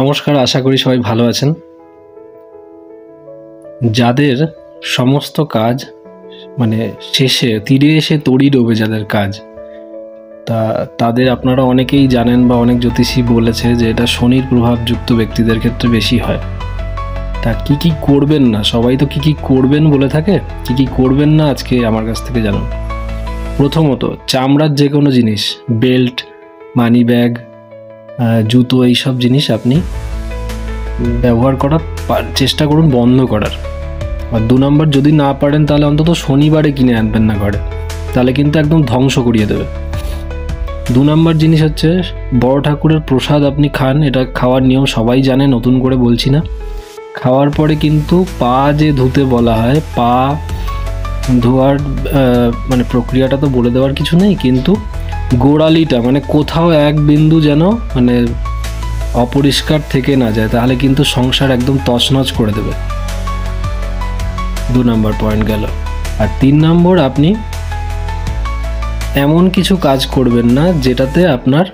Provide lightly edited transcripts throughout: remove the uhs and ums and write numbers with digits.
নমস্কার, আশা করি সবাই ভালো আছেন। যাদের সমস্ত কাজ শেষে তীরে এসে তড়ি ডোবে, যাদের কাজ তাদের আপনারা অনেকেই জানেন বা অনেক জ্যোতিষী বলেছে যে এটা শনির প্রভাবযুক্ত ব্যক্তিদের ক্ষেত্রে বেশি হয়। তা কি করবেন না, সবাই তো কি করবেন বলে থাকে, কি করবেন না আজকে আমার কাছ থেকে জানুন। প্রথমত, চামড়ার যে কোনো জিনিস, বেল্ট, মানি ব্যাগ, জুতো, এইসব জিনিস আপনি ব্যবহার করার চেষ্টা করুন বন্ধ করার। আর 2 নম্বর, যদি না পারেন তাহলে অন্তত শনিবারে কিনে আনবেন না ঘরে, তাহলে কিন্তু একদম ধ্বংস করিয়ে দেবে। 2 নম্বর জিনিস হচ্ছে, বড় ঠাকুরের প্রসাদ আপনি খান, এটা খাওয়ার নিয়ম সবাই জানে, নতুন করে বলছি না। খাওয়ার পরে কিন্তু পা যে ধুতে বলা হয়, পা ধোয়ার প্রক্রিয়াটা তো বলে দেওয়ার কিছু নেই, কিন্তু গোড়ালিটা কোথাও এক বিন্দু যেন অপরিষ্কার থেকে না যায়, তাহলে কিন্তু সংসার একদম তছনছ করে দেবে। 2 নম্বর পয়েন্ট গেল। আর 3 নম্বর, আপনি এমন কিছু কাজ করবেন না যেটাতে আপনার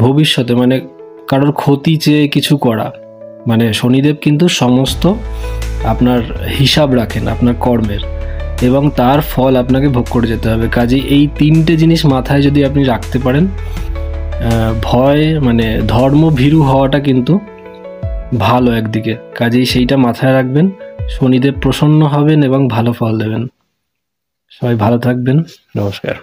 ভবিষ্যতে কারোর ক্ষতি চেয়ে কিছু করা। শনিদেব কিন্তু সমস্ত আপনার হিসাব রাখেন আপনার কর্মের, এবং তার ফল আপনাকে ভোগ করে যেতে হবে। কাজেই এই 3টে জিনিস মাথায় যদি আপনি রাখতে পারেন, ভয় ধর্মভীরু হওয়াটা কিন্তু ভালো একদিকে। কাজেই সেইটা মাথায় রাখবেন, শনিদেব প্রসন্ন হবেন এবং ভালো ফল দেবেন। সবাই ভালো থাকবেন। নমস্কার।